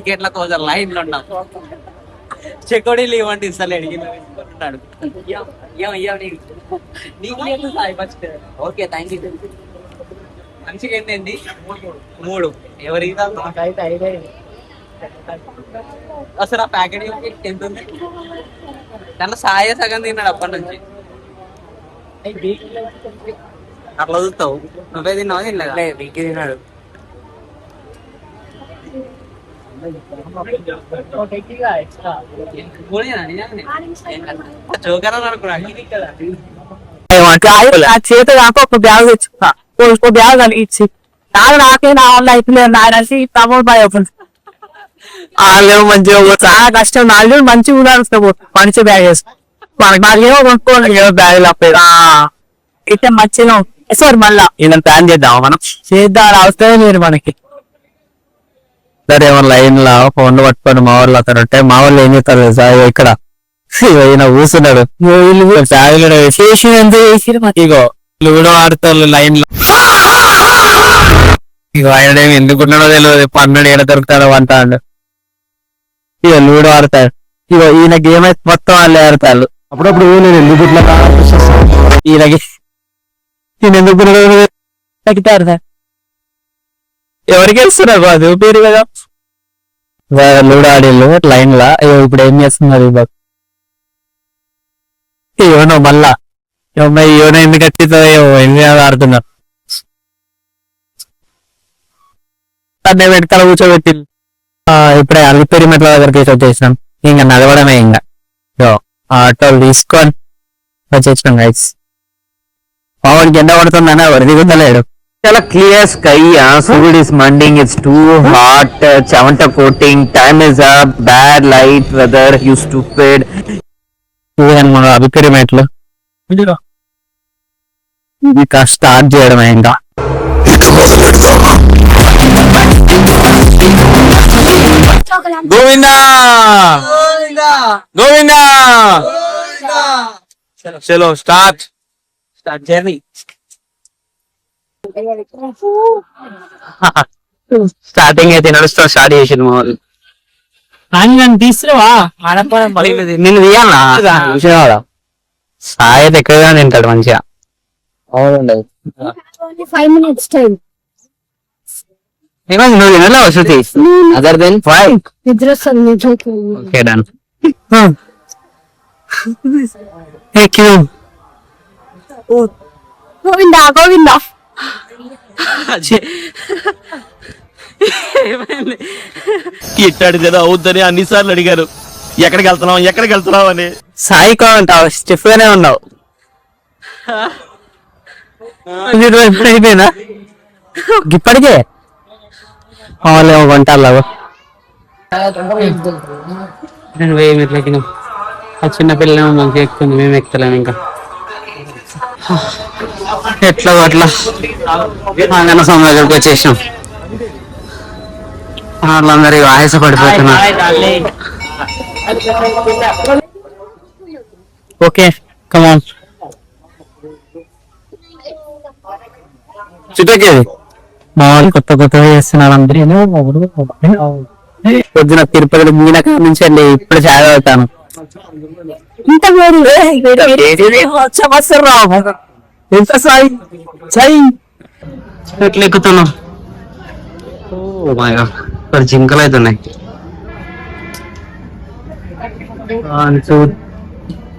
టికెట్ల కోసం లైన్ లో ఉన్నాం. చెకోడీలు ఇవ్వండి ఇస్తలేడు. Okay thank you. మంచిగా ఏంటండి 3 ఎవరి అసలు ఆ ప్యాకెట్ ఎంత ఉంది దాంట్లో సాయ సగం తిన్నాడు అప్పటి నుంచి. అట్లా చూస్తావు నువ్వే తిన్నావు తినలేదా? వీకే తిన్నాడు. చేత కాక ఒక బ్యాగ్ తెచ్చుకున్నా, ఒక బ్యాగ్ కలిగించి నాకే నా వల్ల అయిపోలేదు నాయనసి తమ్ముడు బాయ్ వాళ్ళు మంచిగా చాలా కష్టం. 4 మంచిగా ఉదాహరణ మంచి బ్యాగ్ వేసుకో మనకి 4 కొనుక్కోండి బ్యాగ్ అప్పేది అయితే మంచిగా సార్ మళ్ళా ఇలా ప్లాన్ చేద్దాం మనం చేద్దాం అవసరమే లేదు మనకి. సరే ఏమన్నా లైన్ లా ఫోన్లు పట్టుకొని మా వాళ్ళు అతను అంటే మా వాళ్ళు ఏం చేస్తారు సార్ ఇక్కడ ఈయన కూర్చున్నాడు చేసి ఎంత చేసి ఇగో లూడో ఆడతారు లైన్ లో. ఇగో ఆయన ఏమి ఎందుకున్నాడో తెలియదు, పన్నెండు ఏడ దొరుకుతాడో అంటాడు. ఇక లూడో ఆడతాడు. ఇగో ఈయన గేమ్ అయితే మొత్తం వాళ్ళే ఆడతాడు. అప్పుడప్పుడు ఈయనకి ఈయన ఎందుకు తగ్గుతారు సార్ ఎవరికి వేస్తున్నారు బాధ పేరు కదా. లూడో ఆడిళ్ళు లైన్ లా ఇప్పుడు ఏం చేస్తున్నారు ఏమో మళ్ళా ఏమో ఎందుకు వచ్చిందో ఎన్ని ఆడుతున్నారు. అన్నీ వెనకాల కూర్చోబెట్టింది. ఇప్పుడే అల్లిపేరి మెట్ల దగ్గరికి వచ్చేసినాం. ఇంకా నడవడమే ఇంకా ఆటోలు తీసుకొని వచ్చేసినాం గైస్. మావాడికి ఎండ పడుతుందని ఎవరు దిగుతలేడు. చాలా క్లియర్ స్కై, సూర్యుడ్ ఇస్ మండింగ్, ఇట్స్ టూ హాట్, చెమట coating, time is up, bad light, weather, you stupid. మన అల్లిపేరి మెట్లు ఇంకా స్టార్ట్ చేయడమే ఇంకా. గోవిందా గోవిందా చలో స్టార్ట్ జర్నీ. స్టార్టింగ్ అయితే నడుస్తా స్టార్ట్ చేసింది మా వాళ్ళు. నన్ను తీసుకురావా నిన్ను తీయాలా సాయి అయితే ఎక్కువగా తింటాడు మంచిగా. అవునండి 5 minutes time. నువ్వు తినలే Shruti other than 5. Okay done. Govinda Govinda ఇట్టాడు కదా అవుద్దని అన్నిసార్లు అడిగారు ఎక్కడికి వెళ్తున్నావు అని. సాయి కావంటావు స్టిఫ్ గానే ఉన్నావు. అయిపోయినా ఇప్పటికే ఒక గంటలు నేను ఎక్కినాం. ఆ చిన్న పిల్లలేమో మంచిగా ఎక్కుతుంది, మేము ఎక్కుతలేము ఇంకా. ఎట్లా అట్లా ఆంగన స్వామి దగ్గరికి వచ్చేసినాం. వాళ్ళందరూ ఆయాస పడిపోతున్నారు. ఓకే కమాన్ చుట్టకేది మా వాళ్ళు కొత్తగా చేస్తున్నారు అందరూ. పొద్దున తిరుపతి మీన నుంచి అండి ఇప్పుడు చాలా అవుతాను. ఇంత ఎంత సాయి సాయి ఎట్లా ఎక్కుతున్నాం. ఇక్కడ జింకలు అయితే ఉన్నాయి. 1 2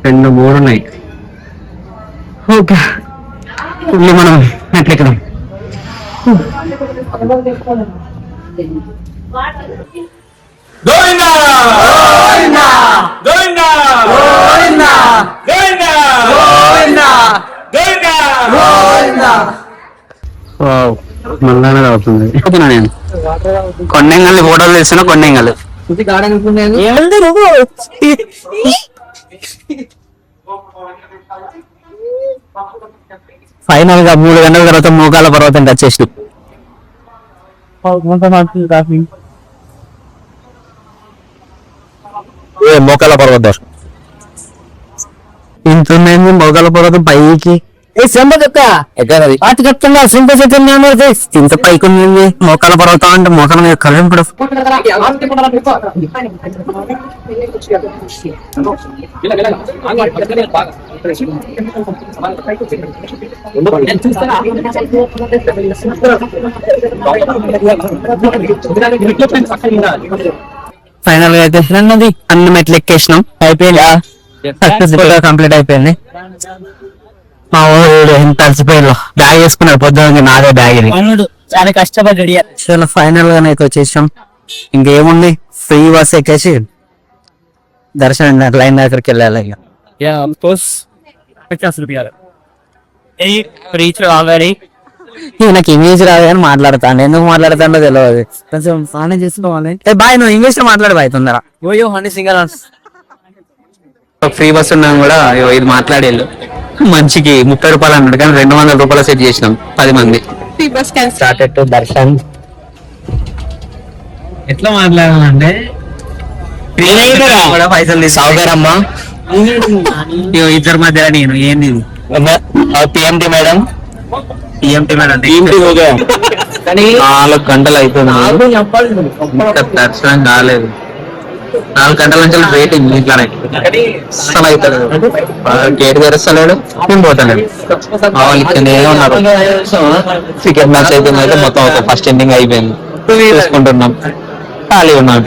2 3 ఉన్నాయి. ఓకే మనం ఎట్లా ఎక్కుదాం. గోవిందా గోవిందా గోవిందా గోవిందా గోవిందా గోవిందా గోవిందా. మళ్ళానే అవుతుంది. నేను కొన్నింగల్ని ఫోటోలు తీస్తున్నా. కొన్నింగలు ఫైనల్ గా 3 గంటల తర్వాత మోకాల పర్వతం టచ్ చేసిన. మోకాల పర్వతం ఇంత మోకాల పర్వతం పైకి పాతి చెప్తున్నా ఇంత పైకి ఉంది మోకాల పడవుతా అంటే మోకాల మీద కళ్ళం కూడా ఫైనల్ గా అయితే అన్ని మెట్లు ఎక్కేసినాం అయిపోయిందా సక్సెస్ఫుల్ గా కంప్లీట్ అయిపోయింది మా ఊరు ఎంత అలసిపోయారు బ్యాగ్ వేసుకున్నాడు పొద్దున నాదే బ్యాగ్ ఇది చాలా కష్టపడి చాలా ఫైనల్ గా అయితే వచ్చేసాం ఇంకేముంది ఫ్రీ బస్ ఎక్కేసి దర్శనం లైన్ దగ్గరికి వెళ్ళాలి నాకు ఇంగ్లీష్ రాదు కానీ మాట్లాడతాను ఎందుకు మాట్లాడతానో తెలియదు కొంచెం ఫానే చేసుకోవాలి బాయ్ నువ్వు ఇంగ్లీష్ లో మాట్లాడు బాయ్ తొందర OYO handi single free bus ఉన్నాం కూడా ఇది మాట్లాడేళ్ళు మంచికి 30 రూపాయలు అన్నాడు కానీ 200 రూపాయలు సెట్ చేసినాం 10 మంది స్టార్టెడ్ టు దర్శన్ ఎట్లా మాట్లాడాలంటే పైసలు సౌకర్యమ్మా ఇద్దరి మధ్య నేను ఏంది పిఎంటి మేడం పిఎంటి మేడం 4 గంటలు అయిపోయింది దర్శనం కాలేదు 4 గంటల నుంచి వెయిటింగ్ ఇంట్లోనే అసలు అవుతాడు గేట్ తెరస్తలేడు నేను పోతాడు వాళ్ళు ఇక్కడనే ఉన్నారు క్రికెట్ మ్యాచ్ అయిపోయింది అయితే మొత్తం ఒక ఫస్ట్ ఎండింగ్ అయిపోయింది చూసుకుంటున్నాం ఖాళీ ఉన్నాం